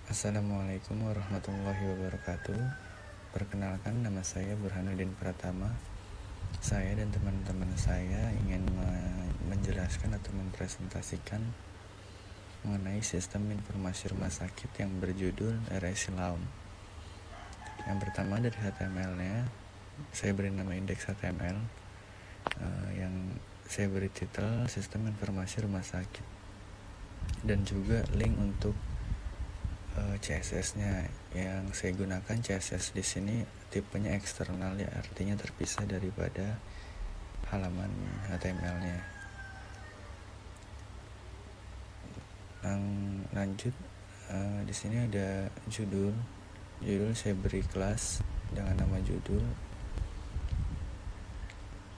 Assalamualaikum warahmatullahi wabarakatuh. Perkenalkan, nama saya Burhanuddin Pratama. Saya dan teman-teman saya ingin menjelaskan atau mempresentasikan mengenai sistem informasi rumah sakit yang berjudul RS Laum. Yang pertama dari HTML-nya, saya beri nama indeks HTML, yang saya beri titel Sistem Informasi Rumah Sakit, dan juga link untuk CSS-nya. Yang saya gunakan CSS di sini tipenya eksternal, ya, artinya terpisah daripada halaman HTML-nya. Lanjut, di sini ada judul saya beri kelas dengan nama judul.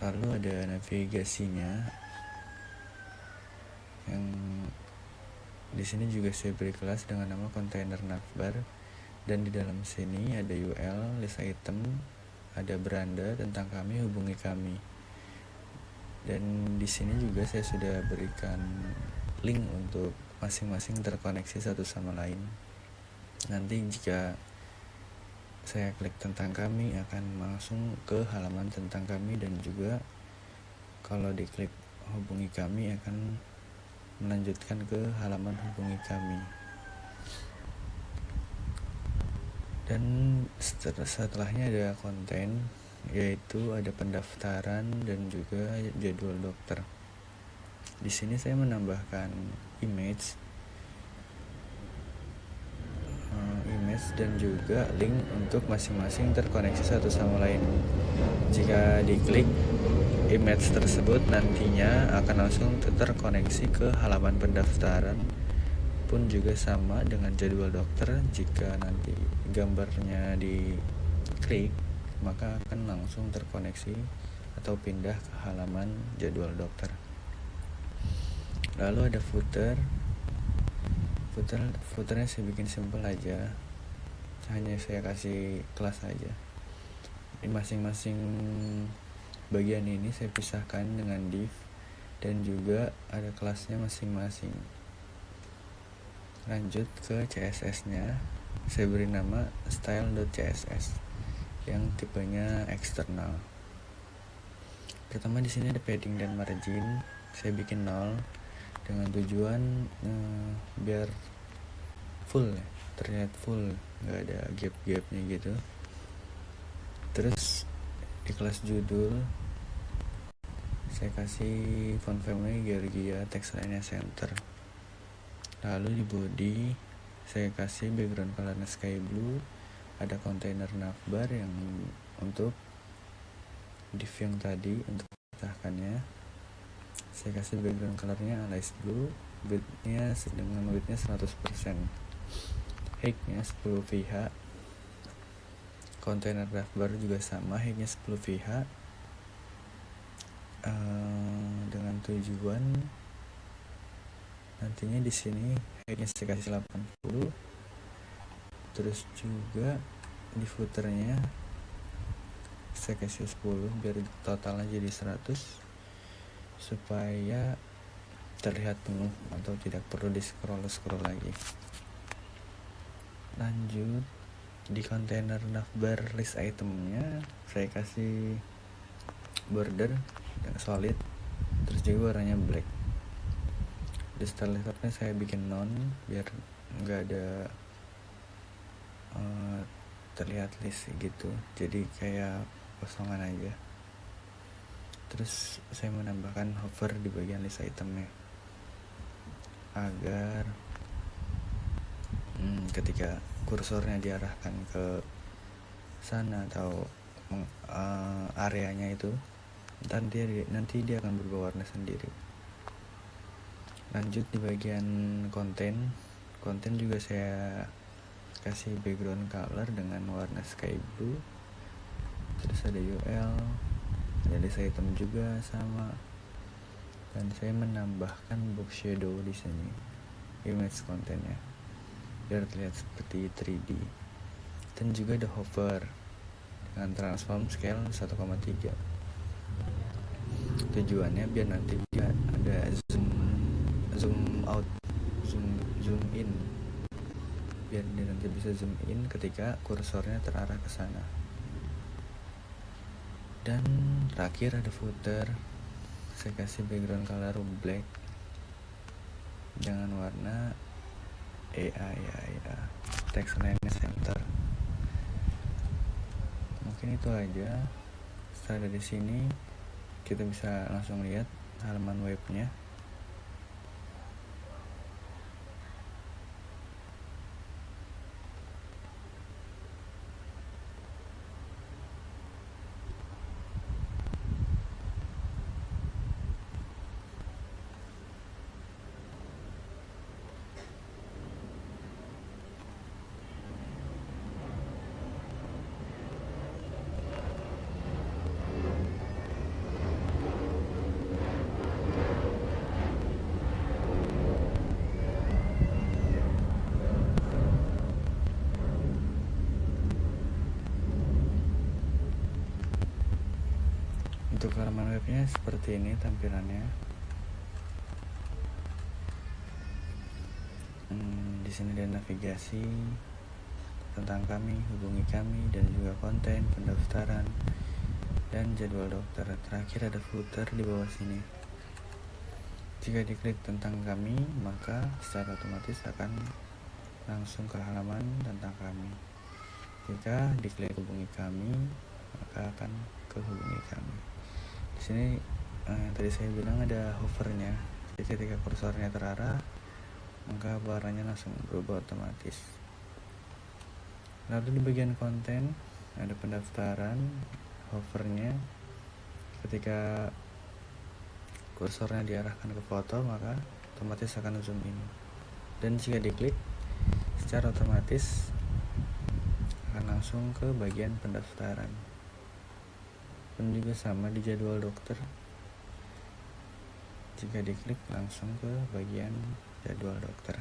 Lalu ada navigasinya, yang di sini juga saya beri kelas dengan nama kontainer navbar, dan di dalam sini ada UL, list item, ada beranda, tentang kami, hubungi kami. Dan di sini juga saya sudah berikan link untuk masing-masing terkoneksi satu sama lain. Nanti jika saya klik tentang kami akan langsung ke halaman tentang kami, dan juga kalau diklik hubungi kami akan melanjutkan ke halaman hubungi kami. Dan setelahnya ada konten, yaitu ada pendaftaran dan juga jadwal dokter. Di sini saya menambahkan image dan juga link untuk masing-masing terkoneksi satu sama lain. Jika diklik image tersebut, nantinya akan langsung terkoneksi ke halaman pendaftaran, pun juga sama dengan jadwal dokter. Jika nanti gambarnya diklik, maka akan langsung terkoneksi atau pindah ke halaman jadwal dokter. Lalu ada footernya saya bikin simple aja, hanya saya kasih kelas aja. Di masing-masing bagian ini saya pisahkan dengan div, dan juga ada kelasnya masing-masing. Lanjut ke CSS-nya, saya beri nama style.css yang tipenya eksternal. Pertama di sini ada padding dan margin, saya bikin 0 dengan tujuan biar full, ya, terlihat full, nggak ada gap-gapnya gitu. Terus di kelas judul saya kasih font family Georgia, text line-nya center. Lalu di body saya kasih background colornya sky blue, ada kontainer navbar yang untuk div yang tadi untuk pecahkannya. Saya kasih background colornya alias blue, widthnya 100%, height-nya 10 VH. Kontainer navbar juga sama, height-nya 10 VH, dengan tujuan nantinya di sini height-nya saya kasih 80. Terus juga di footernya saya kasih 10 biar totalnya jadi 100, supaya terlihat penuh atau tidak perlu di scroll lagi. Lanjut, di kontainer navbar list itemnya saya kasih border yang solid, terus juga warnanya black. Di style setupnya saya bikin none biar nggak ada terlihat list gitu, jadi kayak kosongan aja. Terus saya menambahkan hover di bagian list itemnya agar ketika kursornya diarahkan ke sana atau areanya itu, nanti dia akan berubah warna sendiri. Lanjut di bagian konten juga saya kasih background color dengan warna sky blue. Terus ada UL, ada list item juga sama, dan saya menambahkan box shadow di sini, image kontennya biar terlihat seperti 3D. Dan juga ada hover dengan transform scale 1,3. Tujuannya biar nanti dia ada zoom out, zoom in. biar dia nanti bisa zoom in ketika kursornya terarah ke sana. Dan terakhir ada footer, saya kasih background color black dengan warna text line-nya center. Mungkin itu aja. Setelah dari sini kita bisa langsung lihat halaman webnya. Untuk halaman webnya seperti ini tampilannya. Di sini ada navigasi tentang kami, hubungi kami, dan juga konten, pendaftaran, dan jadwal dokter. Terakhir ada footer di bawah sini. Jika diklik tentang kami, maka secara otomatis akan langsung ke halaman tentang kami. Jika diklik hubungi kami, maka akan ke hubungi kami. Di sini yang tadi saya bilang ada hovernya. Jadi ketika kursornya terarah, maka warnanya langsung berubah otomatis. Lalu di bagian konten ada pendaftaran, hovernya. Ketika kursornya diarahkan ke foto, maka otomatis akan zoom in. Dan jika diklik, secara otomatis akan langsung ke bagian pendaftaran. Pun juga sama di jadwal dokter. Jika diklik langsung ke bagian jadwal dokter.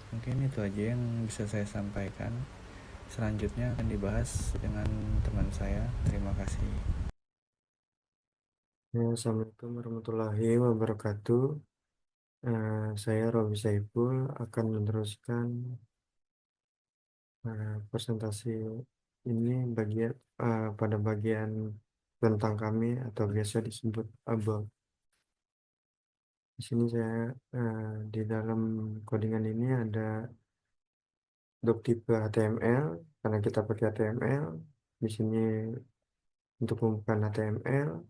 Mungkin itu aja yang bisa saya sampaikan. Selanjutnya akan dibahas dengan teman saya. Terima kasih. Assalamualaikum warahmatullahi wabarakatuh. Saya Robi Saiful akan meneruskan presentasi ini pada bagian tentang kami atau biasa disebut about. Di sini saya di dalam codingan ini ada dok tipe HTML karena kita pakai HTML. Di sini untuk membuka HTML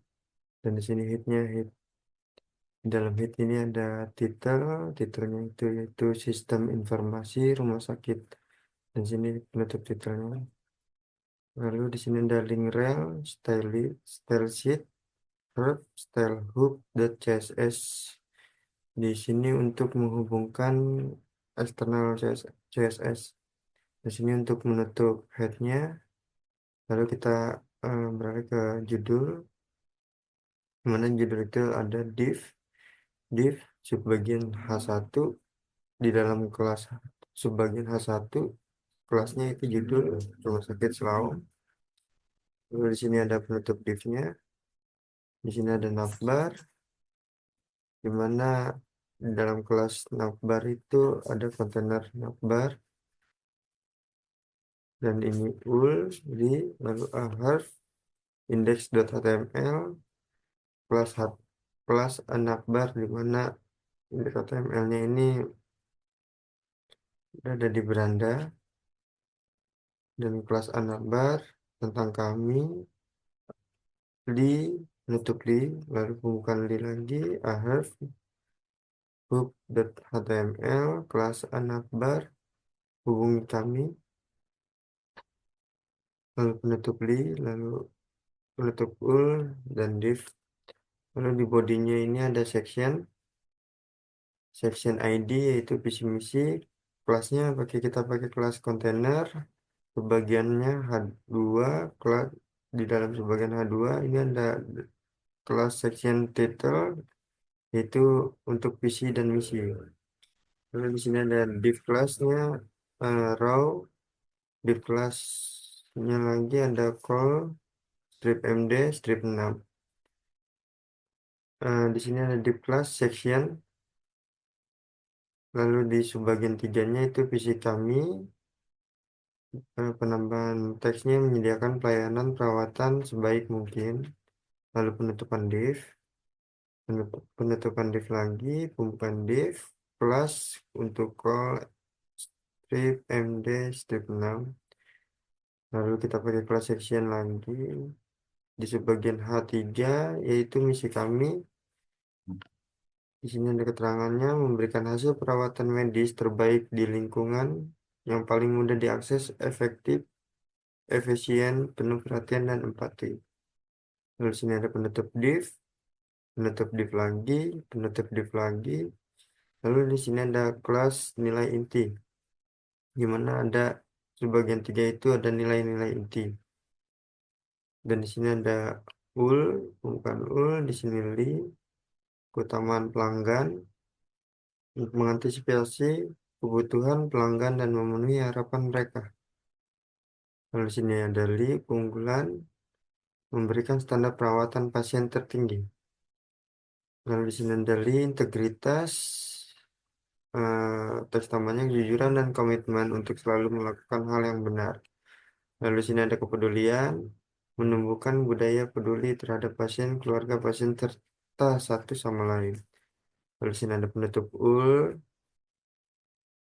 dan di sini hit. Di dalam hit ini ada titelnya itu yaitu Sistem Informasi Rumah Sakit. Dan sini penutup titelnya. Lalu di sini ada link rel, style sheet, verb, style hook, .css. Di sini untuk menghubungkan eksternal CSS. Di sini untuk menutup headnya. Lalu kita beralih ke judul. Mana judul itu ada div subbagian H1 di dalam kelas subbagian H1 kelasnya itu judul Rumah Sakit Selaum. Lalu di sini ada penutup divnya. Di sini ada navbar, di mana di dalam kelas navbar itu ada kontainer navbar dan ini ul di lalu ahref index.html plus navbar, di mana indeks HTML-nya ini ada di beranda dan kelas navbar tentang kami li menutup li lalu pembukaan li lagi ahref hub.html kelas anakbar hubungi kami lalu penutup li lalu penutup ul dan div. Lalu di bodinya ini ada section ID yaitu visi misi. Kelasnya kita pakai kelas kontainer. Sebagiannya H2 kelas. Di dalam sebagian H2 ini ada kelas section title yaitu untuk visi dan misi. Lalu di sini ada div kelasnya row, div kelasnya lagi ada call, strip md, strip 6. Di sini ada div class section. Lalu di subbagian tiganya itu visi kami, Penambahan teksnya menyediakan pelayanan perawatan sebaik mungkin, lalu penutupan div, penutupan div lagi, pembukaan div, plus untuk call strip md strip 6, lalu kita pakai class section lagi di subbagian H3, yaitu misi kami. Di sini ada keterangannya, memberikan hasil perawatan medis terbaik di lingkungan yang paling mudah diakses, efektif, efisien, penuh perhatian dan empati. Lalu sini ada penutup div lagi, penutup div lagi. Lalu di sini ada kelas nilai inti, di mana ada sebagian 3 itu ada nilai-nilai inti. Dan di sini ada ul, bukan ul, di sini li, keutamaan pelanggan, untuk mengantisipasi kebutuhan pelanggan dan memenuhi harapan mereka. Lalu di sini ada li, keunggulan, memberikan standar perawatan pasien tertinggi. Lalu di sini ada li, integritas, teks tambahnya kejujuran dan komitmen untuk selalu melakukan hal yang benar. Lalu di sini ada kepedulian, menumbuhkan budaya peduli terhadap pasien, keluarga pasien, serta satu sama lain. Lalu di sini ada penutup ul,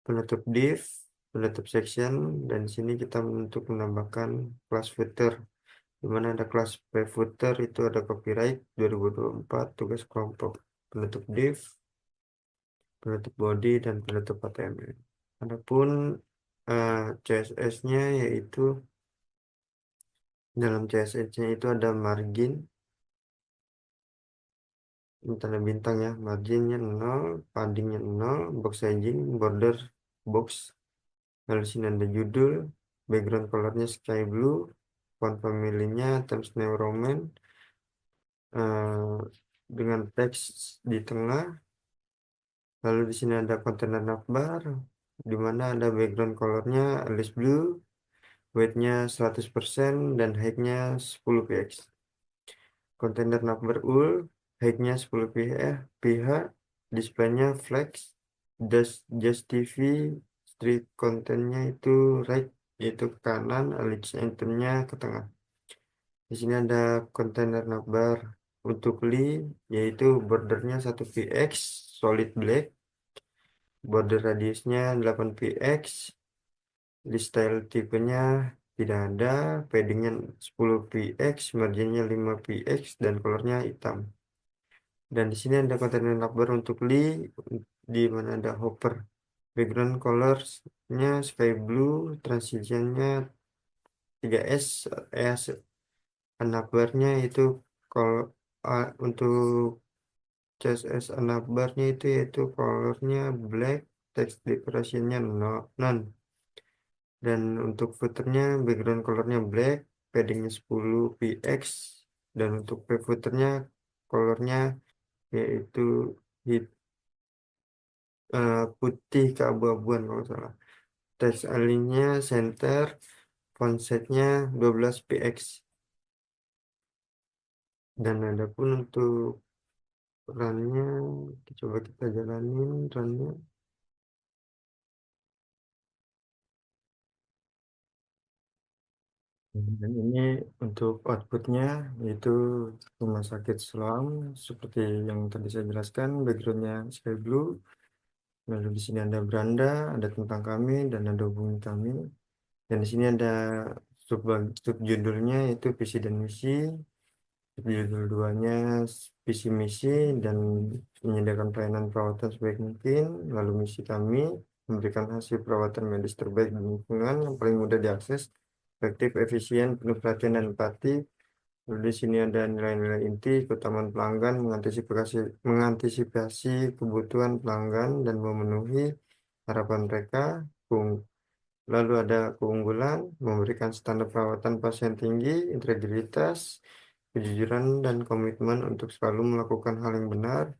penutup div, penutup section, dan di sini kita untuk menambahkan kelas footer, di mana ada kelas footer itu ada copyright 2024 tugas kelompok, penutup div, penutup body, dan penutup HTML. Adapun CSS-nya yaitu dalam CSS-nya itu ada margin, tanda bintang ya, marginnya 0, paddingnya 0, box sizing, border box. Lalu sini ada judul, background colornya sky blue, font family-nya Times New Roman, dengan teks di tengah. Lalu di sini ada kontainer navbar, di mana ada background colornya Alice Blue, weight-nya 100% dan height-nya 10 px. Kontainer navbar ul, height-nya 10 ph, display-nya flex, just TV, street content-nya itu right, yaitu ke kanan, alias item-nya ke tengah. Di sini ada kontainer navbar untuk li, yaitu bordernya 1 px, solid black, border radiusnya 8 px, di style tipenya tidak ada, paddingnya 10 px, marginnya 5 px, dan colornya hitam. Dan di sini ada kontainer navbar untuk li, di mana ada hopper. Background colors-nya sky blue, transitionnya 3S, navbarnya itu kalau untuk CSS navbarnya itu yaitu colornya black, text decoration-nya none. Dan untuk footernya background colornya black, paddingnya 10 px, dan untuk footernya colornya yaitu hit, putih keabu-abuan kalau nggak salah. Text align-nya center, font size-nya 12 px. Dan ada pun untuk run-nya, coba kita jalanin run-nya. Dan ini untuk outputnya, yaitu Rumah Sakit Selam, seperti yang tadi saya jelaskan, backgroundnya sky blue. Lalu di sini ada beranda, ada tentang kami, dan ada hubungi kami. Dan di sini ada subjudulnya yaitu visi dan misi, subjudul 2-nya visi misi dan menyediakan pelayanan perawatan sebaik mungkin. Lalu misi kami memberikan hasil perawatan medis terbaik di lingkungan yang paling mudah diakses, efektif, efisien, penuh perhatian dan empati. Lalu di sini ada nilai-nilai inti, keutamaan pelanggan, mengantisipasi kebutuhan pelanggan dan memenuhi harapan mereka. Lalu ada keunggulan, memberikan standar perawatan pasien tinggi, integritas, kejujuran dan komitmen untuk selalu melakukan hal yang benar,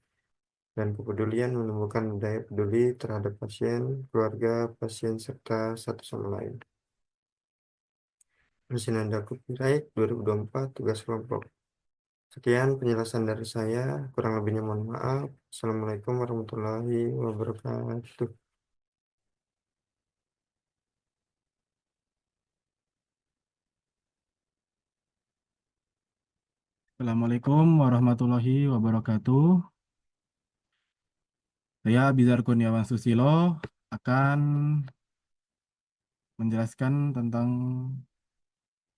dan kepedulian menumbuhkan budaya peduli terhadap pasien, keluarga pasien, serta satu sama lain. Di sini ada copyright 2024 tugas kelompok. Sekian penjelasan dari saya, kurang lebihnya mohon maaf. Assalamualaikum warahmatullahi wabarakatuh. Assalamualaikum warahmatullahi wabarakatuh. Saya Bizar Kurniawan Susilo akan menjelaskan tentang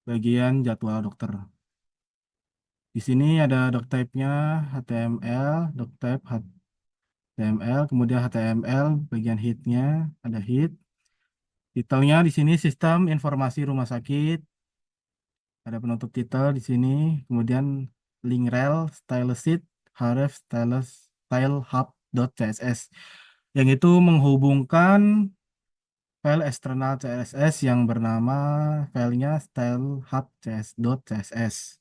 bagian jadwal dokter. Di sini ada doctype-nya HTML, doctype HTML, kemudian HTML bagian head-nya ada head. Titelnya di sini sistem informasi rumah sakit. Ada penutup titel di sini, kemudian link rel, style sheet, href, style hub.css yang itu menghubungkan file eksternal CSS yang bernama filenya stylehub.css.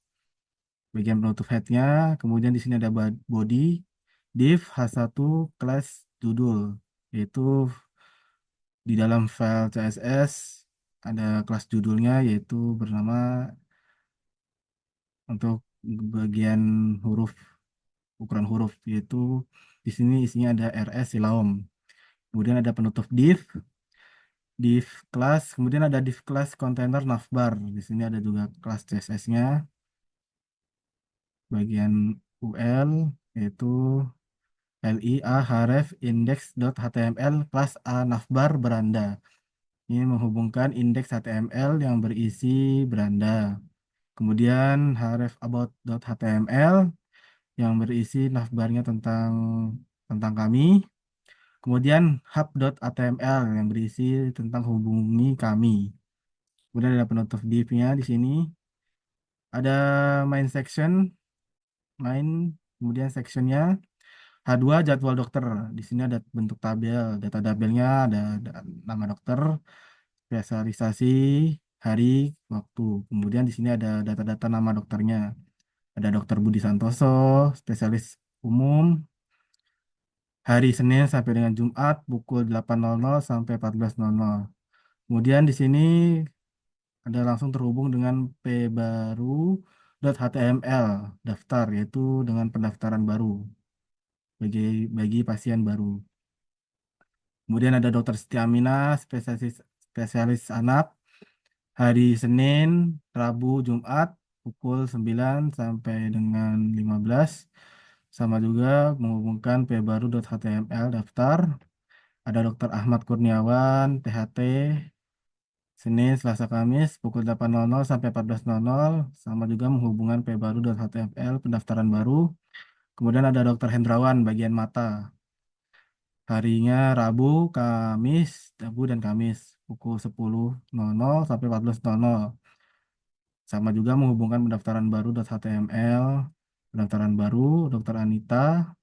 Bagian penutup headnya, kemudian di sini ada body, div h1 class judul, yaitu di dalam file CSS ada kelas judulnya yaitu bernama untuk bagian huruf ukuran huruf yaitu di sini isinya ada rs silaum. Kemudian ada penutup div class, kemudian ada div class container navbar. Di sini ada juga kelas CSS-nya. Bagian UL yaitu LIA href index.html kelas A navbar beranda. Ini menghubungkan indeks HTML yang berisi beranda. Kemudian href about.html yang berisi navbarnya tentang kami. Kemudian hub.html yang berisi tentang hubungi kami. Kemudian ada penutup div-nya di sini. Ada main section, main, kemudian sectionnya H2 jadwal dokter. Di sini ada bentuk tabel, data tabelnya ada nama dokter, spesialisasi, hari, waktu. Kemudian di sini ada data-data nama dokternya. Ada Dokter Budi Santoso, spesialis umum, hari Senin sampai dengan Jumat pukul 8.00 sampai 14.00. Kemudian di sini ada langsung terhubung dengan pbaru.html daftar, yaitu dengan pendaftaran baru bagi pasien baru. Kemudian ada Dokter Setiamina, spesialis anak, hari Senin, Rabu, Jumat pukul 9 sampai dengan 15. Sama juga menghubungkan pbaru.html daftar. Ada Dokter Ahmad Kurniawan, THT, Senin, Selasa, Kamis pukul 8.00 sampai 14.00. Sama juga menghubungkan pbaru.html pendaftaran baru. Kemudian ada Dokter Hendrawan bagian mata. Harinya Rabu, Rabu dan Kamis pukul 10.00 sampai 14.00. Sama juga menghubungkan pendaftaran baru.html, pendaftaran baru Dokter Anita,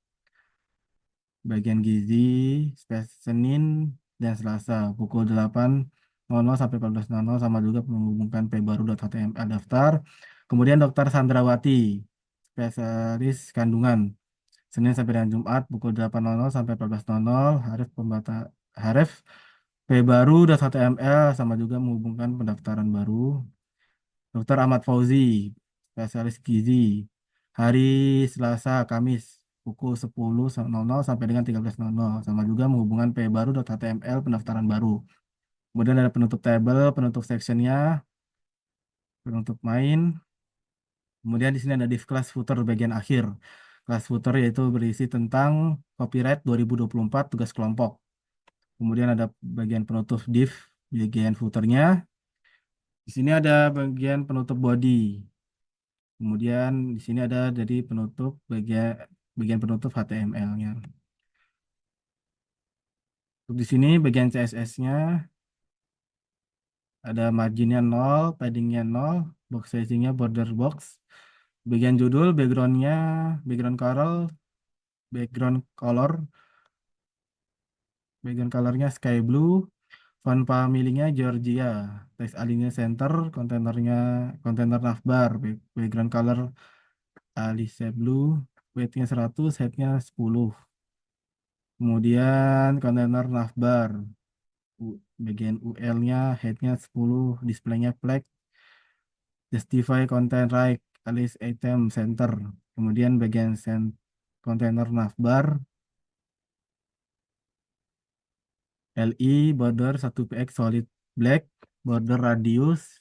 bagian gizi, Senin dan Selasa pukul 8.00 sampai 14.00 sama juga menghubungkan pbaru.html daftar. Kemudian Dokter Sandrawati, spesialis kandungan, Senin sampai dengan Jumat pukul 8.00 sampai 14.00, haref pbaru.html sama juga menghubungkan pendaftaran baru. Dokter Ahmad Fauzi, spesialis gizi, hari Selasa, Kamis pukul 10.00 sampai dengan 13.00 sama juga menghubungkan pbaru.html pendaftaran baru. Kemudian ada penutup table, penutup sectionnya, penutup main. Kemudian di sini ada div class footer bagian akhir. Kelas footer yaitu berisi tentang copyright 2024 tugas kelompok. Kemudian ada bagian penutup div bagian footernya. Di sini ada bagian penutup body. Kemudian di sini ada jadi penutup bagian penutup HTML-nya. Untuk di sini bagian CSS-nya ada marginnya 0, paddingnya 0, box sizing-nya border box. Bagian judul, background-nya, background color, background color-nya sky blue, font family-nya Georgia, text align-nya center, kontainer navbar, background color Alice Blue, weight-nya 100, height-nya 10. Kemudian kontainer navbar, bagian UL-nya, height-nya 10, display-nya flag, justify content right, Alice item center. Kemudian bagian kontainer navbar, LI border 1px solid black, border radius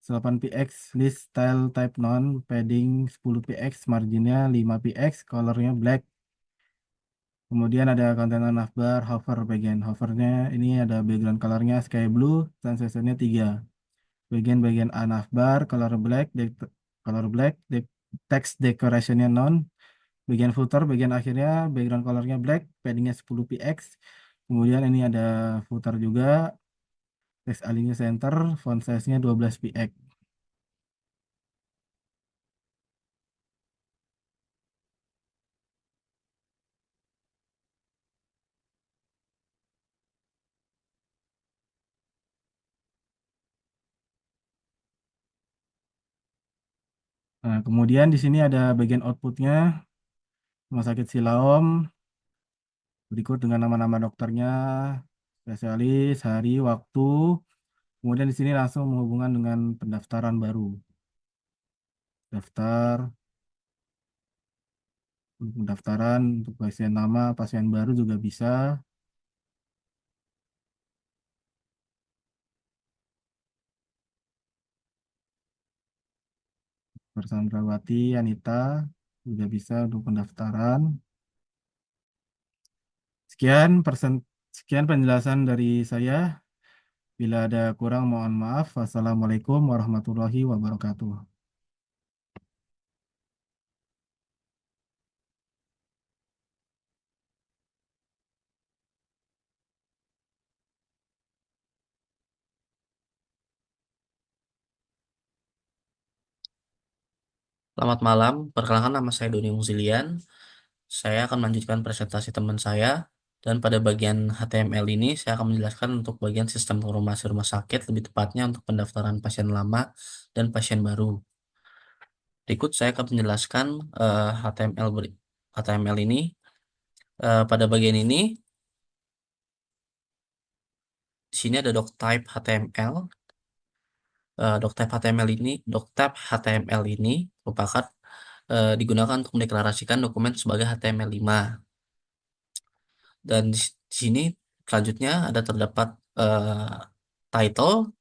8px, list style type none, padding 10px, marginnya 5px, colornya black. Kemudian ada kontainer navbar, hover bagian hovernya ini ada background colornya sky blue, transitionnya 3. Bagian-bagian A navbar, color black, text decorationnya none. Bagian footer, bagian akhirnya background colornya black, paddingnya 10px. Kemudian ini ada footer juga, text alignnya center, font size-nya 12px. Nah, kemudian di sini ada bagian outputnya, Rumah Sakit Siloam, berikut dengan nama-nama dokternya, spesialis, hari, waktu. Kemudian di sini langsung menghubungkan dengan pendaftaran baru. Daftar, pendaftaran untuk pasien nama, pasien baru juga bisa. Bersandrawati, Anita juga bisa untuk pendaftaran. Sekian penjelasan dari saya. Bila ada kurang mohon maaf. Wassalamualaikum warahmatullahi wabarakatuh. Selamat malam, perkenalkan nama saya Doni Muzilian. Saya akan melanjutkan presentasi teman saya dan pada bagian HTML ini saya akan menjelaskan untuk bagian sistem informasi rumah sakit, lebih tepatnya untuk pendaftaran pasien lama dan pasien baru. Berikut saya akan menjelaskan HTML ini. Pada bagian ini, di sini ada doctype HTML. Doctype HTML ini merupakan digunakan untuk mendeklarasikan dokumen sebagai HTML5. Dan di sini selanjutnya ada terdapat title.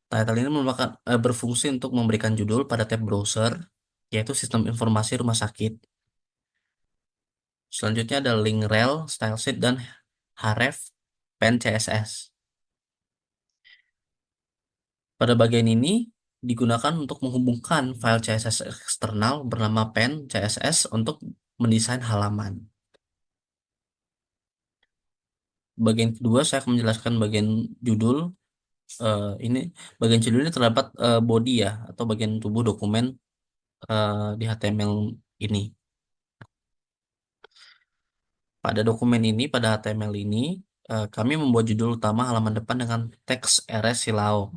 Title ini merupakan berfungsi untuk memberikan judul pada tab browser, yaitu sistem informasi rumah sakit. Selanjutnya ada link rel, style sheet, dan href pen CSS. Pada bagian ini digunakan untuk menghubungkan file CSS eksternal bernama pen CSS untuk mendesain halaman. Bagian kedua saya akan menjelaskan bagian judul. Ini bagian judul ini terdapat body ya, atau bagian tubuh dokumen di HTML ini. Pada dokumen ini, pada HTML ini, kami membuat judul utama halaman depan dengan teks RS Silao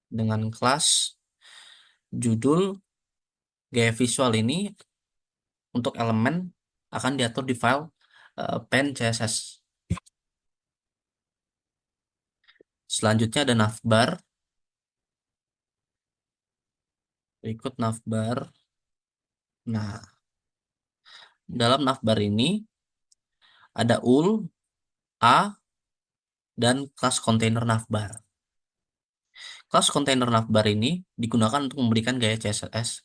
dengan kelas judul. Gaya visual ini untuk elemen akan diatur di file pen CSS. Selanjutnya ada navbar. Berikut navbar. Nah, dalam navbar ini ada ul, a, dan kelas kontainer navbar. Kelas kontainer navbar ini digunakan untuk memberikan gaya CSS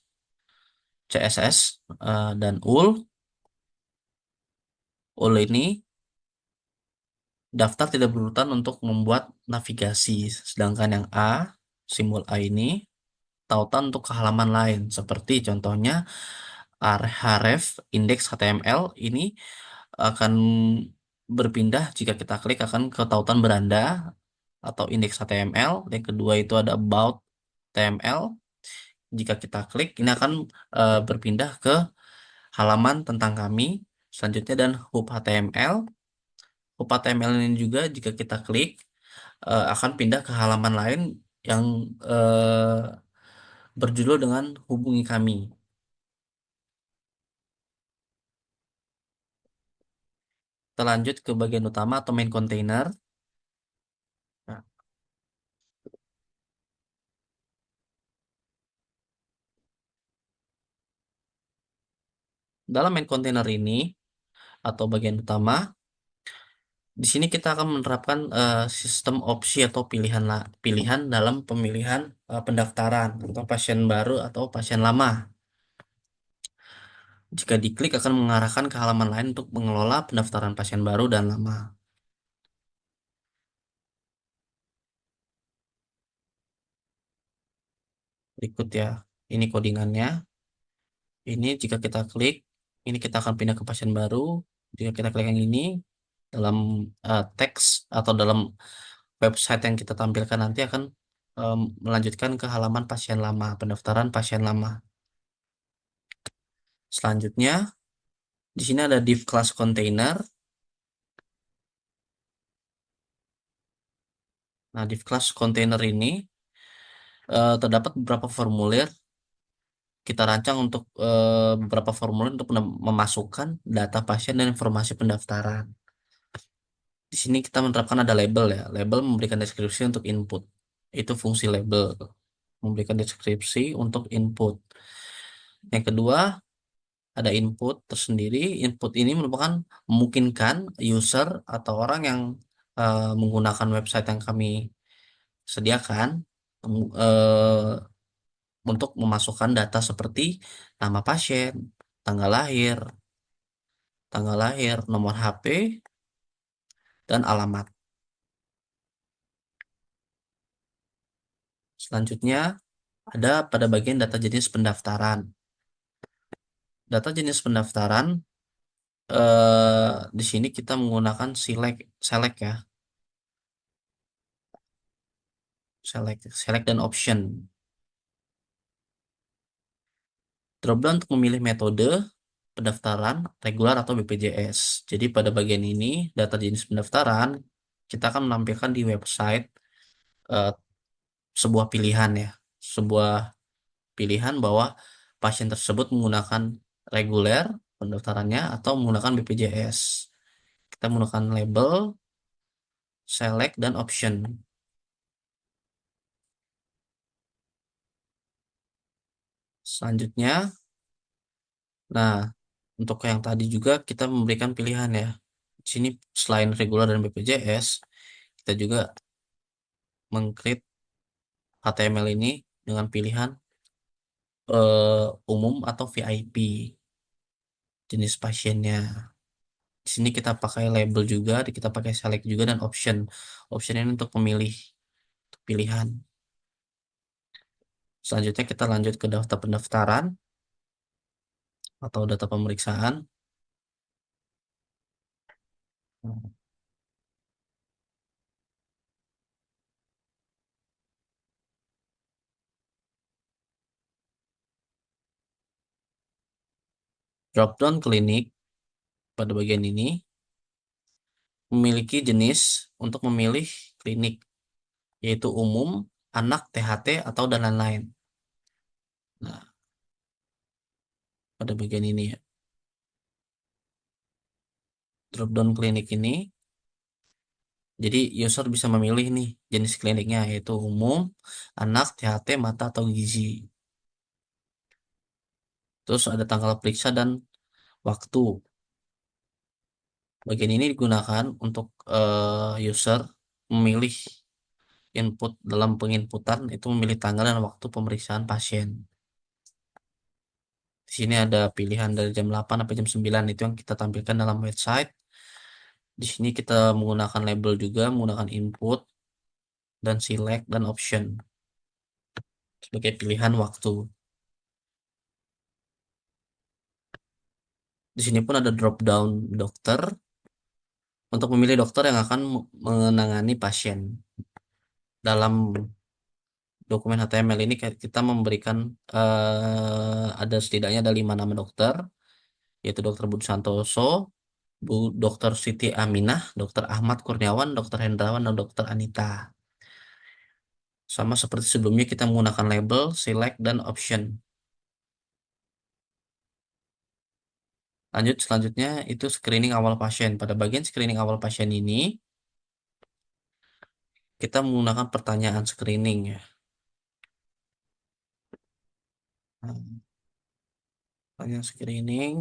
dan ul. Ul ini daftar tidak berurutan untuk membuat navigasi, sedangkan yang a, simbol a ini tautan untuk ke halaman lain, seperti contohnya href index HTML ini akan berpindah jika kita klik akan ke tautan beranda atau indeks HTML. Yang kedua itu ada about HTML. Jika kita klik ini akan berpindah ke halaman tentang kami. Selanjutnya dan hub HTML. Hub HTML ini juga jika kita klik akan pindah ke halaman lain yang berjudul dengan hubungi kami. Kita lanjut ke bagian utama atau main container. Nah, dalam main container ini atau bagian utama Di sini kita akan menerapkan sistem opsi atau pilihan dalam pemilihan pendaftaran atau pasien baru atau pasien lama. Jika diklik akan mengarahkan ke halaman lain untuk mengelola pendaftaran pasien baru dan lama. Berikut ya, ini codingannya. Ini jika kita klik, ini kita akan pindah ke pasien baru. Jika kita klik yang ini, dalam teks atau dalam website yang kita tampilkan nanti akan melanjutkan ke halaman pasien lama, pendaftaran pasien lama. Selanjutnya, di sini ada div class container. Nah, div class container ini terdapat beberapa formulir. Kita rancang untuk beberapa formulir untuk memasukkan data pasien dan informasi pendaftaran. Di sini kita menerapkan ada label ya. Label memberikan deskripsi untuk input. Itu fungsi label. Memberikan deskripsi untuk input. Yang kedua, ada input tersendiri. Input ini merupakan memungkinkan user atau orang yang menggunakan website yang kami sediakan eh, untuk memasukkan data seperti nama pasien, tanggal lahir, nomor HP, dan alamat. Selanjutnya, ada pada bagian data jenis pendaftaran. Data jenis pendaftaran di sini kita menggunakan select ya, select dan option. Dropdown untuk memilih metode pendaftaran regular atau BPJS. Jadi pada bagian ini data jenis pendaftaran kita akan menampilkan di website eh, sebuah pilihan ya, sebuah pilihan bahwa pasien tersebut menggunakan reguler pendaftarannya atau menggunakan BPJS. Kita menggunakan label, select, dan option. Selanjutnya, nah untuk yang tadi juga kita memberikan pilihan ya. Di sini selain reguler dan BPJS, kita juga mengcreate HTML ini dengan pilihan umum atau VIP jenis pasiennya. Di sini kita pakai label juga, kita pakai select juga dan option. Option ini untuk memilih pilihan. Selanjutnya kita lanjut ke daftar pendaftaran atau data pemeriksaan. Dropdown klinik pada bagian ini memiliki jenis untuk memilih klinik, yaitu umum, anak, THT, atau dan lain-lain. Nah, pada bagian ini ya. Dropdown klinik ini, jadi user bisa memilih nih jenis kliniknya, yaitu umum, anak, THT, mata, atau gizi. Terus ada tanggal periksa dan waktu. Bagian ini digunakan untuk user memilih input dalam penginputan itu memilih tanggal dan waktu pemeriksaan pasien. Di sini ada pilihan dari jam 8 sampai jam 9 itu yang kita tampilkan dalam website. Di sini kita menggunakan label juga, menggunakan input dan select dan option sebagai pilihan waktu. Di sini pun ada drop down dokter untuk memilih dokter yang akan menangani pasien. Dalam dokumen HTML ini kita memberikan ada setidaknya ada 5 nama dokter, yaitu Dokter Budi Santoso, Dokter Siti Aminah, Dokter Ahmad Kurniawan, Dokter Hendrawan, dan Dokter Anita. Sama seperti sebelumnya kita menggunakan label, select, dan option. Lanjut selanjutnya itu screening awal pasien. Pada bagian screening awal pasien ini kita menggunakan pertanyaan screening ya. Nah, pertanyaan screening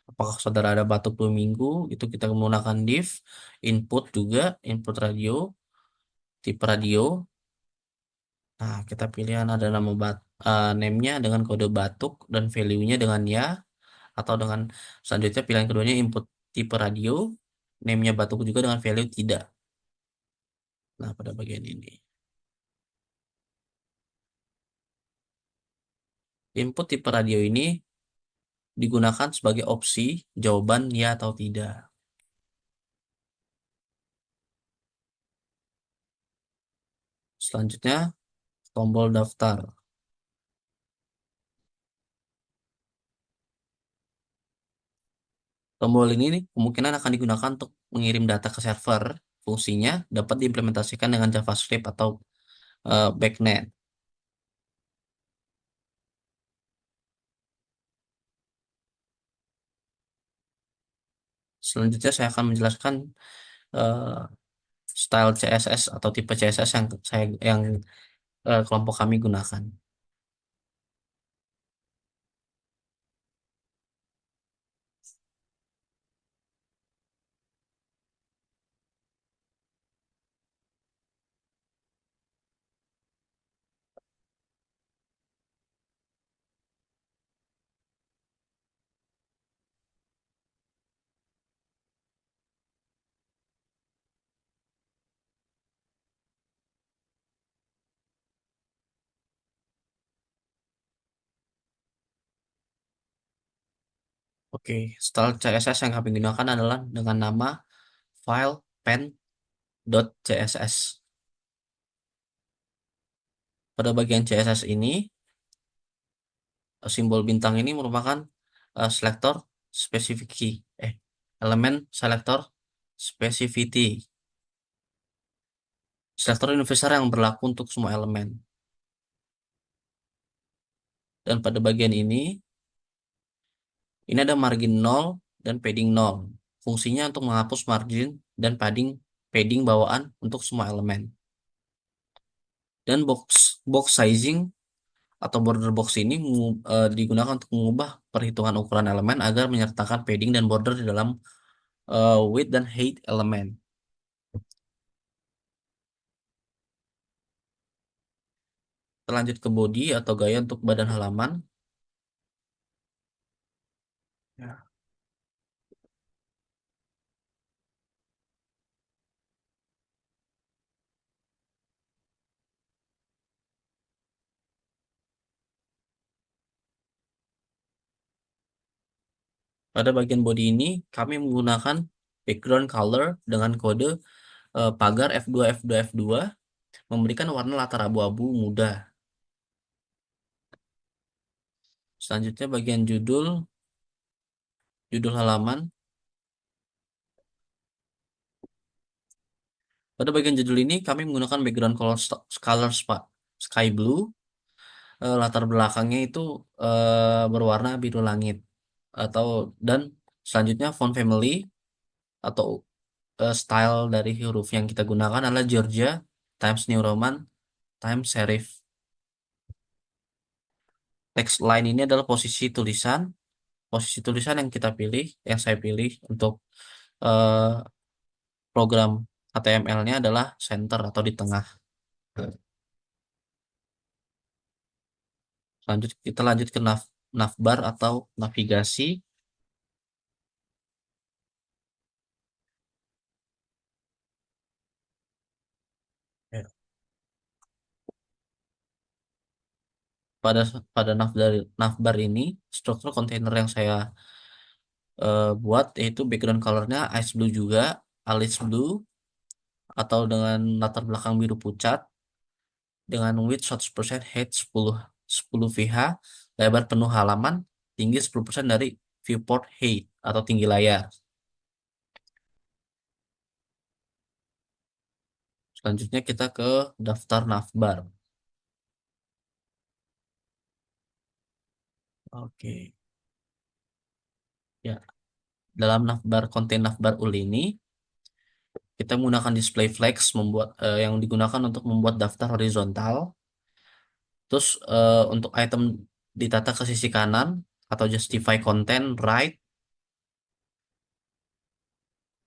Apakah saudara ada batuk 2 minggu, itu kita menggunakan div. Input juga, input radio, tipe radio. Nah, kita pilihan ada name-nya dengan kode batuk dan value-nya dengan ya, atau dengan selanjutnya pilihan keduanya input tipe radio, name-nya batuk juga dengan value tidak. Nah, pada bagian ini. Input tipe radio ini digunakan sebagai opsi jawaban ya atau tidak. Selanjutnya, tombol daftar. Tombol ini nih, kemungkinan akan digunakan untuk mengirim data ke server. Fungsinya dapat diimplementasikan dengan JavaScript atau backnet. Selanjutnya saya akan menjelaskan eh, style CSS atau tipe CSS yang kelompok kami gunakan. Oke, style CSS yang kami gunakan adalah dengan nama file pen.css. Pada bagian CSS ini, simbol bintang ini merupakan selektor specific key, elemen selektor specificity. Selektor universal yang berlaku untuk semua elemen. Dan pada bagian ini ada margin 0 dan padding 0. Fungsinya untuk menghapus margin dan padding bawaan untuk semua elemen. Dan box sizing atau border box ini digunakan untuk mengubah perhitungan ukuran elemen agar menyertakan padding dan border di dalam width dan height elemen. Lanjut ke body atau gaya untuk badan halaman. Ya. Pada bagian body ini kami menggunakan background color dengan kode pagar F2 F2 F2 memberikan warna latar abu-abu muda. Selanjutnya bagian judul halaman. Pada bagian judul ini kami menggunakan background color sky blue. Latar belakangnya itu berwarna biru langit. Dan selanjutnya font family atau style dari huruf yang kita gunakan adalah Georgia, Times New Roman, Times Serif. Text line ini adalah posisi tulisan. Posisi tulisan yang saya pilih untuk program HTML-nya adalah center atau di tengah. Kita lanjut ke navbar atau navigasi. Ya. Pada navbar ini, struktur kontainer yang saya buat yaitu background colornya ice blue juga, alice blue, atau dengan latar belakang biru pucat, dengan width 100%, height 10 VH, lebar penuh halaman, tinggi 10% dari viewport height atau tinggi layar. Selanjutnya kita ke daftar navbar. Oke. Ya. Dalam konten navbar ul ini kita menggunakan display flex yang digunakan untuk membuat daftar horizontal. Terus untuk item ditata ke sisi kanan atau justify content right,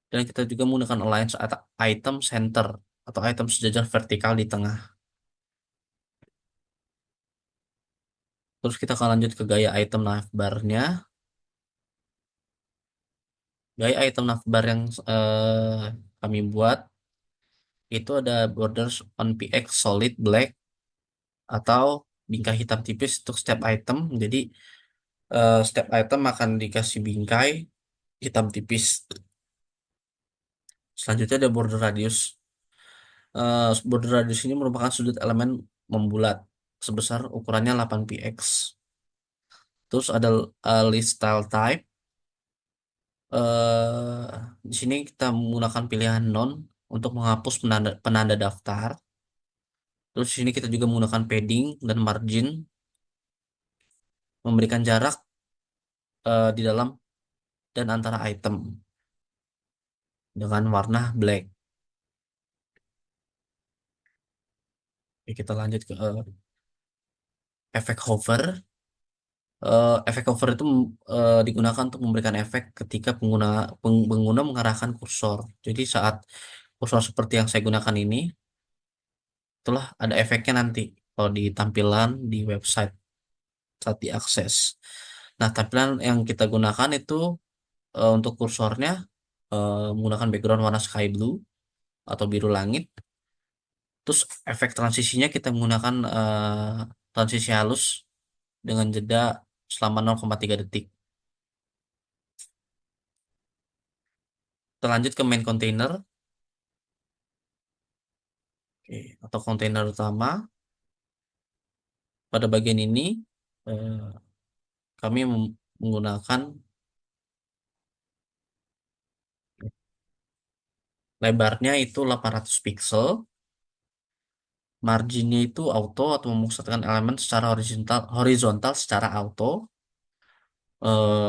Dan kita juga menggunakan align item center atau item sejajar vertikal di tengah. Terus kita akan lanjut ke gaya item navbar-nya. Gaya item navbar yang kami buat itu ada borders on PX solid black atau bingkai hitam tipis untuk setiap item. Jadi setiap item akan dikasih bingkai hitam tipis. Selanjutnya ada border radius. Border radius ini merupakan sudut elemen membulat sebesar ukurannya 8px. Terus ada list style type. Di sini kita menggunakan pilihan non untuk menghapus penanda daftar. Terus di sini kita juga menggunakan padding dan margin, memberikan jarak di dalam dan antara item dengan warna black. Oke, kita lanjut ke efek hover. Efek hover itu digunakan untuk memberikan efek ketika pengguna mengarahkan kursor. Jadi saat kursor seperti yang saya gunakan ini, itulah ada efeknya nanti kalau di tampilan di website saat diakses. Nah, tampilan yang kita gunakan itu untuk kursornya menggunakan background warna sky blue atau biru langit. Terus efek transisinya kita menggunakan transisi halus dengan jeda selama 0,3 detik. Kita lanjut ke main container. Oke, atau kontainer utama. Pada bagian ini kami menggunakan lebarnya itu 800 pixel, marginnya itu auto atau memusatkan elemen secara horizontal secara auto.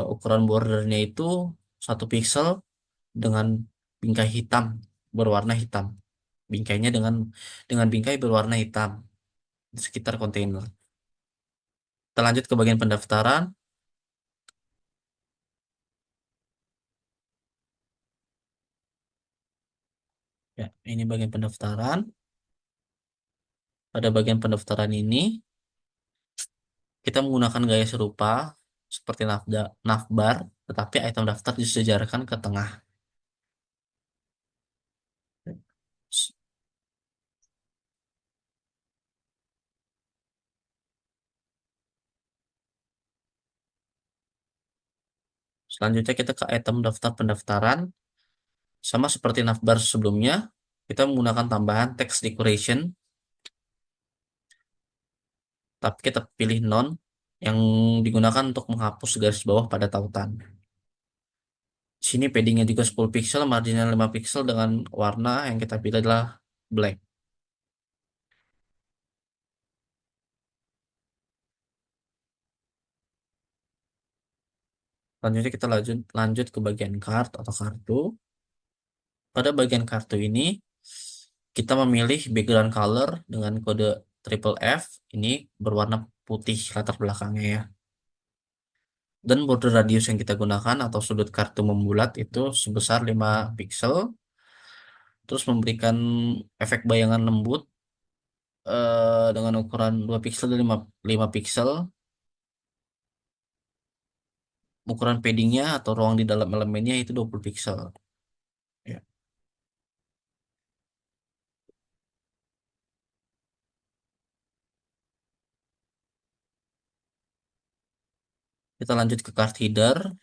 Ukuran bordernya itu 1 pixel dengan bingkai hitam berwarna hitam. Bingkainya dengan bingkai berwarna hitam di sekitar kontainer. Kita lanjut ke bagian pendaftaran. Ya, ini bagian pendaftaran. Pada bagian pendaftaran ini kita menggunakan gaya serupa seperti navbar, tetapi item daftar disejarkan ke tengah. Selanjutnya kita ke item daftar pendaftaran. Sama seperti navbar sebelumnya, kita menggunakan tambahan text decoration, tapi kita pilih non yang digunakan untuk menghapus garis bawah pada tautan. Sini paddingnya juga 10 pixel, marginnya 5 pixel dengan warna yang kita pilih adalah black. Selanjutnya kita lanjut ke bagian card atau kartu. Pada bagian kartu ini kita memilih background color dengan kode triple F, ini berwarna putih latar belakangnya ya. Dan border radius yang kita gunakan atau sudut kartu membulat itu sebesar 5 pixel. Terus memberikan efek bayangan lembut dengan ukuran 2 pixel dan 5 pixel. Ukuran paddingnya atau ruang di dalam elemennya itu 20 pixel. Ya. Kita lanjut ke card header.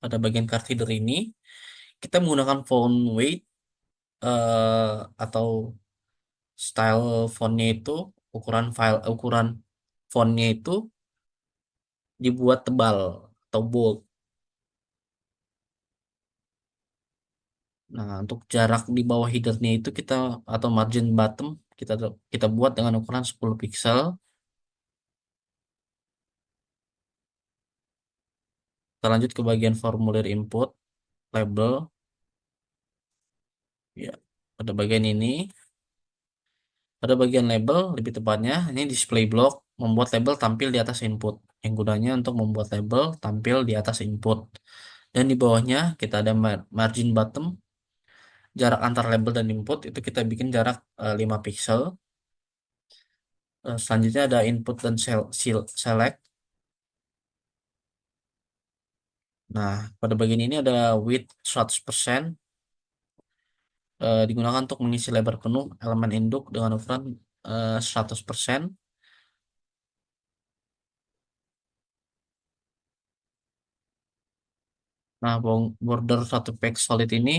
Pada bagian card header ini kita menggunakan font weight atau style fontnya itu ukuran fontnya itu dibuat tebal atau bold. Nah, untuk jarak di bawah headernya itu kita atau margin bottom kita buat dengan ukuran 10 pixel. Kita lanjut ke bagian formulir input label. Ya, pada bagian ini, pada bagian label lebih tepatnya ini display block membuat label tampil di atas input. Yang gunanya untuk membuat label tampil di atas input Dan di bawahnya kita ada margin bottom, jarak antar label dan input itu kita bikin jarak 5 pixel. Selanjutnya ada input dan select. Nah, pada bagian ini ada width 100%, digunakan untuk mengisi lebar penuh elemen induk dengan ukuran 100%. Nah, border satu page solid ini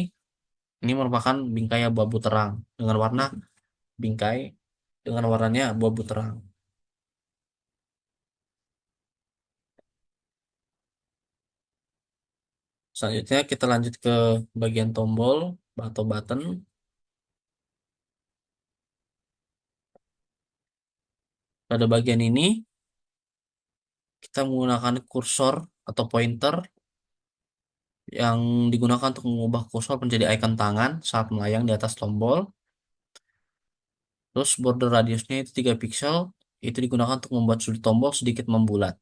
merupakan bingkai abu-abu terang dengan warna bingkai dengan warnanya abu-abu terang. Selanjutnya kita lanjut ke bagian tombol atau button. Pada bagian ini kita menggunakan kursor atau pointer yang digunakan untuk mengubah kursor menjadi icon tangan saat melayang di atas tombol. Terus border radiusnya itu 3 pixel, itu digunakan untuk membuat sudut tombol sedikit membulat.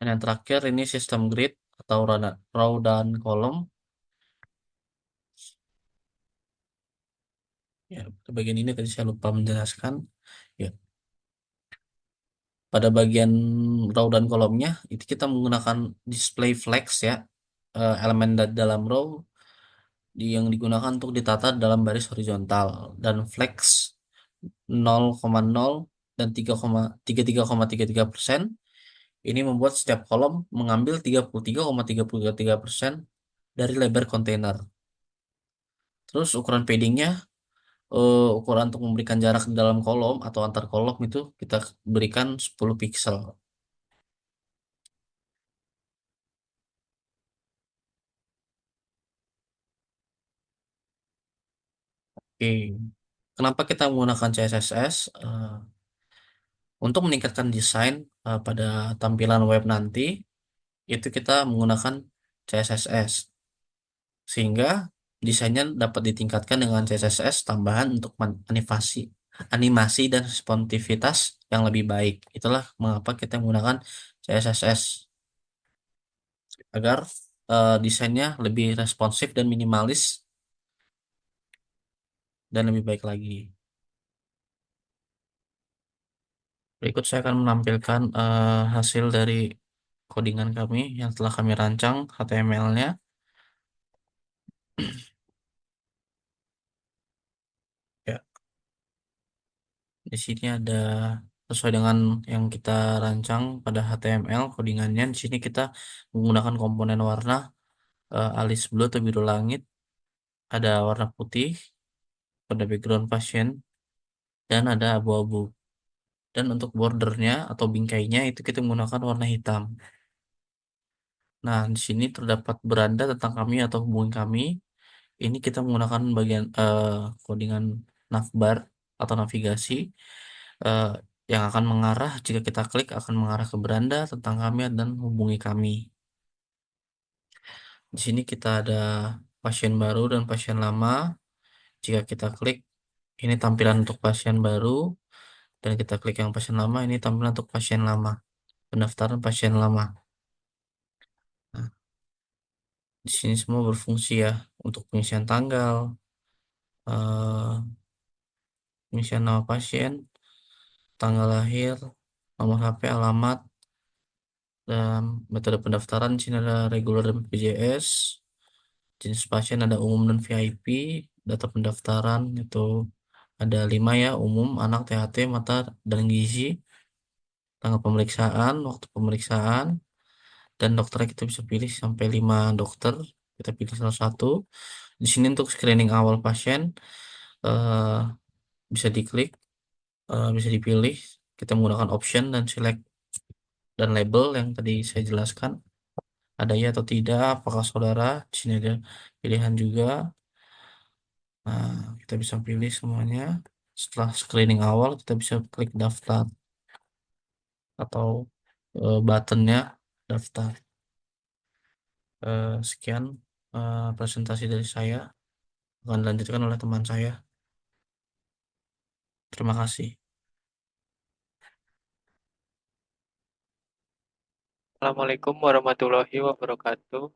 Dan yang terakhir ini sistem grid atau row dan kolom. Ya, bagian ini tadi saya lupa menjelaskan. Ya, pada bagian row dan kolomnya itu kita menggunakan display flex ya. Elemen dalam row yang digunakan untuk ditata dalam baris horizontal dan flex 0,0 dan 33,33%. Ini membuat setiap kolom mengambil 33,33% dari lebar kontainer. Terus ukuran paddingnya, ukuran untuk memberikan jarak di dalam kolom atau antar kolom itu kita berikan 10 pixel. Oke. Kenapa kita menggunakan CSS? Untuk meningkatkan desain pada tampilan web nanti, itu kita menggunakan CSS. Sehingga desainnya dapat ditingkatkan dengan CSS tambahan untuk animasi dan responsivitas yang lebih baik. Itulah mengapa kita menggunakan CSS agar desainnya lebih responsif dan minimalis dan lebih baik lagi. Berikut saya akan menampilkan hasil dari codingan kami yang telah kami rancang HTML-nya. Ya, di sini ada sesuai dengan yang kita rancang pada HTML codingannya. Di sini kita menggunakan komponen warna alis blue atau biru langit, ada warna putih pada background pasien, dan ada abu-abu. Dan untuk bordernya atau bingkainya itu kita menggunakan warna hitam. Nah, di sini terdapat beranda tentang kami atau hubungi kami. Ini kita menggunakan bagian codingan navbar atau navigasi eh, yang akan mengarah jika kita klik akan mengarah ke beranda tentang kami dan hubungi kami. Di sini kita ada pasien baru dan pasien lama. Jika kita klik ini tampilan untuk pasien baru dan kita klik yang pasien lama ini tampilan untuk pasien lama. Pendaftaran pasien lama. Nah, di sini semua berfungsi ya untuk pengisian tanggal, pengisian nama pasien, tanggal lahir, nomor HP, alamat, dan metode pendaftaran. Di sini ada reguler dan BPJS. Jenis pasien ada umum dan VIP. Data pendaftaran itu ada 5 ya, umum, anak, THT, mata, dan gizi. Tanggal pemeriksaan, waktu pemeriksaan, dan dokternya kita bisa pilih sampai 5 dokter. Kita pilih salah satu. Di sini untuk screening awal pasien eh, bisa diklik, bisa dipilih. Kita menggunakan option dan select dan label yang tadi saya jelaskan. Ada ya atau tidak, apakah saudara. Di sini ada pilihan juga. Nah, kita bisa pilih semuanya. Setelah screening awal, kita bisa klik daftar atau buttonnya daftar. Sekian presentasi dari saya. Akan dilanjutkan oleh teman saya. Terima kasih. Assalamualaikum warahmatullahi wabarakatuh.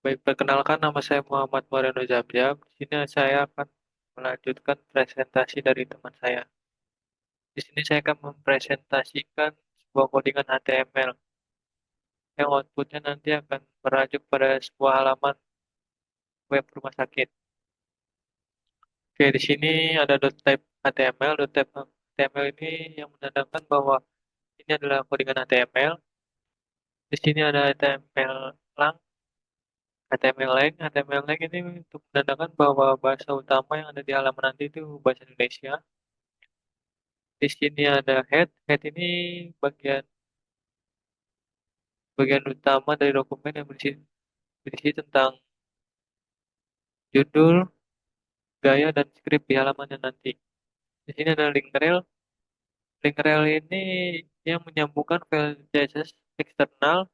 Baik, perkenalkan nama saya Muhammad Moreno Zabiak. Di sini saya akan melanjutkan presentasi dari teman saya. Di sini saya akan mempresentasikan sebuah codingan HTML yang outputnya nanti akan merujuk pada sebuah halaman web rumah sakit. Oke, di sini ada .type HTML. .type HTML ini yang menandakan bahwa ini adalah codingan HTML. Di sini ada HTML lang, HTML lang ini untuk menandakan bahwa bahasa utama yang ada di halaman nanti itu bahasa Indonesia. Di sini ada head ini bagian bagian utama dari dokumen yang berisi tentang judul, gaya, dan script di halamannya nanti. Di sini ada link rel. Link rel ini yang menyambungkan file CSS eksternal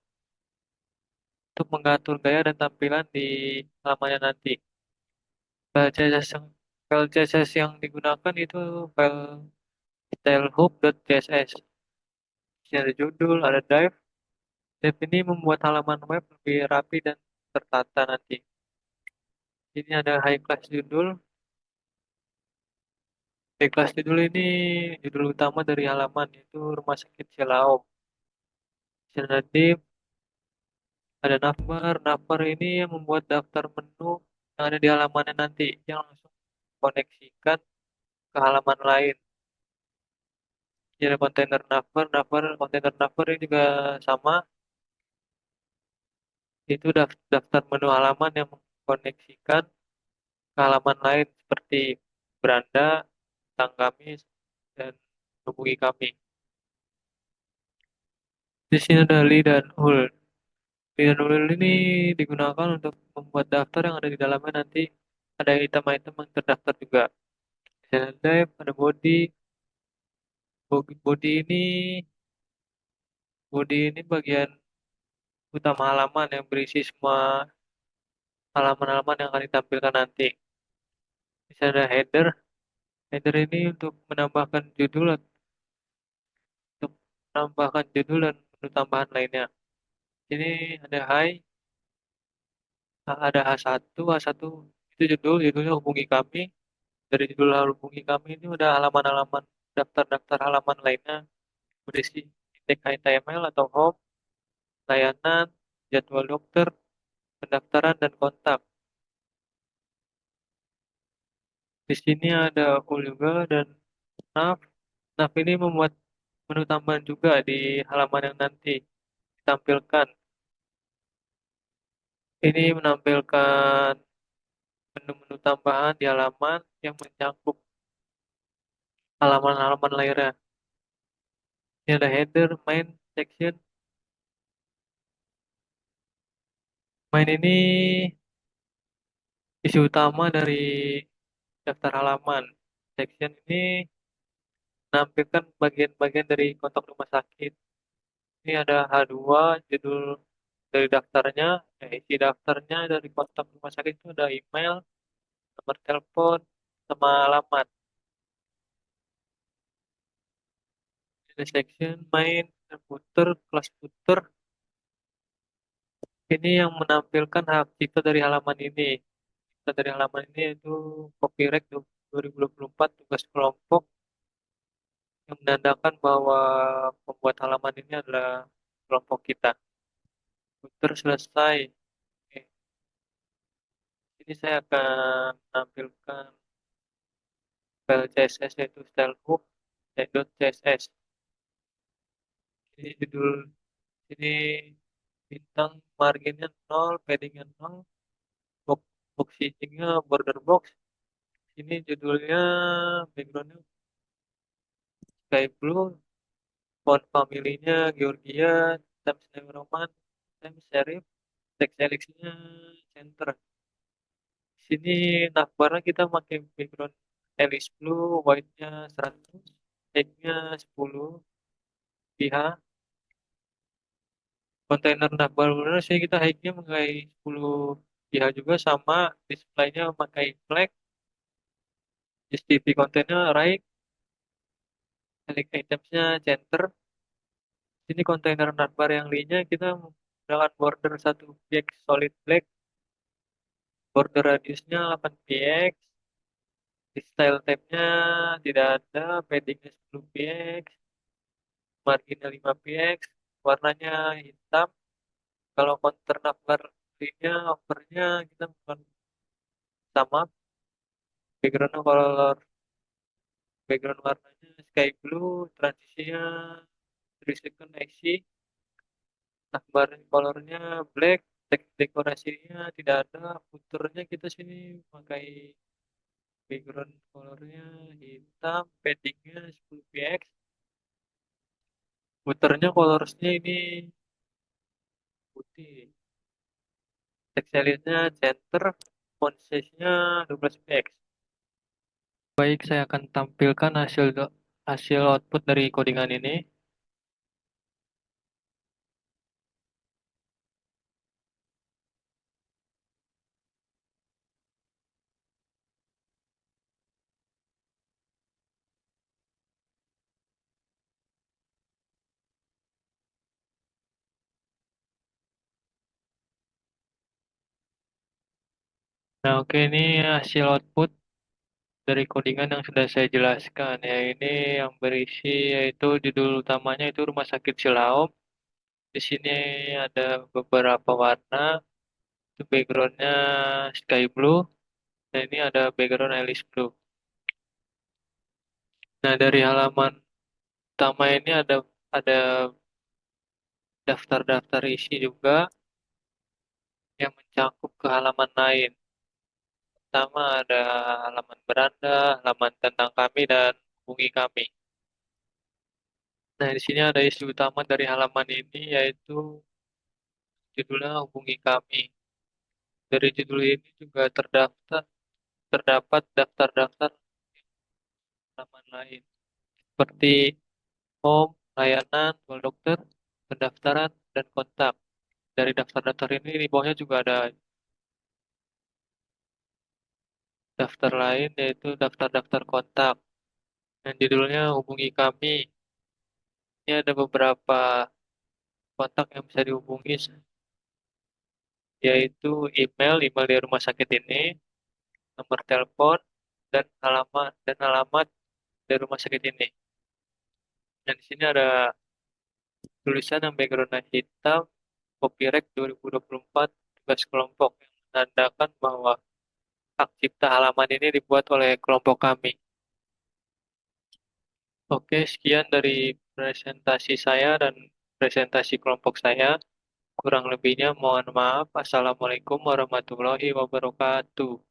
untuk mengatur gaya dan tampilan di halamannya nanti. File CSS yang digunakan itu file stylehook.css. Di sini ada judul, ada div. Div ini membuat halaman web lebih rapi dan tertata nanti. Ini ada high class judul. High class judul ini judul utama dari halaman, yaitu Rumah Sakit Siloam. Di sini ada div, ada navbar. Navbar ini yang membuat daftar menu yang ada di halamannya nanti, yang langsung koneksikan ke halaman lain. Ini ada kontainer navbar. Kontainer navbar ini juga sama. Itu daftar menu halaman yang mengkoneksikan ke halaman lain seperti beranda, tentang kami, dan hubungi kami. Di sini ada li dan ul. Li dan ul ini digunakan untuk membuat daftar yang ada di dalamnya nanti ada item-item yang terdaftar juga. Di sini ada div, ada body. Body ini bagian utama halaman yang berisi semua halaman-halaman yang akan ditampilkan nanti. Di sini ada header. Header ini untuk menambahkan judul dan menu tambahan lainnya. Ini ada ada H1. H1 itu judulnya hubungi kami. Dari judul hubungi kami ini udah halaman-halaman, daftar-daftar halaman lainnya berisi indeks HTML atau home, layanan, jadwal dokter, pendaftaran, dan kontak. Di sini ada ul juga dan nav. Nav ini membuat menu tambahan juga di halaman yang nanti ditampilkan. Ini menampilkan menu-menu tambahan di halaman yang mencakup halaman-halaman lainnya. Ini ada header, main, section. Main ini isi utama dari daftar halaman. Section ini menampilkan bagian-bagian dari kontak rumah sakit. Ini ada H2, judul dari daftarnya, isi daftarnya dari kontak rumah sakit itu ada email, nomor telepon, sama alamat. Ini section main, footer, kelas footer. Ini yang menampilkan hak cipta dari halaman ini. Cipta dari halaman ini itu copyright 2024 tugas kelompok yang menandakan bahwa pembuat halaman ini adalah kelompok kita. Footer selesai. Oke. Ini saya akan menampilkan file CSS yaitu stylehook.css. Ini judul ini bintang marginnya 0, paddingnya 0, box stitchingnya border box. Ini judulnya backgroundnya sky blue, font family-nya Georgia, Times New Roman, Times Serif, text helix-nya center. Di sini navbarnya kita pakai background helix blue, white-nya 100, height-nya 10 pH. Kontainer navbar sih kita height-nya pakai 10 pH juga, sama display-nya pakai flag. HTTP kontennya right, Select itemsnya center. Ini kontainer navbar yang lainnya kita menggunakan border 1 px solid black, border radiusnya 8 px, di style tab-nya tidak ada, paddingnya 10 px, marginnya 5 px, warnanya hitam. Kalau counter navbar lainnya overnya kita menggunakan sama, background warnanya sky blue, transisinya 3 second IC, navbar colornya black, teks dekorasinya tidak ada, footernya kita sini pakai background colornya hitam, paddingnya 10 px, footernya colorsnya ini putih, text size-nya center, font size-nya 12 px. Baik, saya akan tampilkan hasil output dari codingan ini. Nah, oke, ini hasil output dari codingan yang sudah saya jelaskan. Ya, ini yang berisi yaitu judul utamanya itu Rumah Sakit Cilaum. Di sini ada beberapa warna. Itu backgroundnya sky blue. Dan ini ada background Alice blue. Nah, dari halaman utama ini ada daftar-daftar isi juga yang mencakup ke halaman lain. Pertama ada halaman beranda, halaman tentang kami, dan hubungi kami. Nah, di sini ada isi utama dari halaman ini yaitu judulnya hubungi kami. Dari judul ini juga terdapat daftar-daftar halaman lain seperti home, layanan, wall dokter, pendaftaran, dan kontak. Dari daftar-daftar ini di bawahnya juga ada daftar lain yaitu daftar-daftar kontak. Dan judulnya hubungi kami. Ini ada beberapa kontak yang bisa dihubungi yaitu email dari rumah sakit ini, nomor telepon, dan alamat dari rumah sakit ini. Dan di sini ada tulisan yang backgroundnya hitam, copyright 2024, tugas kelompok yang menandakan bahwa hak cipta halaman ini dibuat oleh kelompok kami. Oke, sekian dari presentasi saya dan presentasi kelompok saya. Kurang lebihnya mohon maaf. Assalamualaikum warahmatullahi wabarakatuh.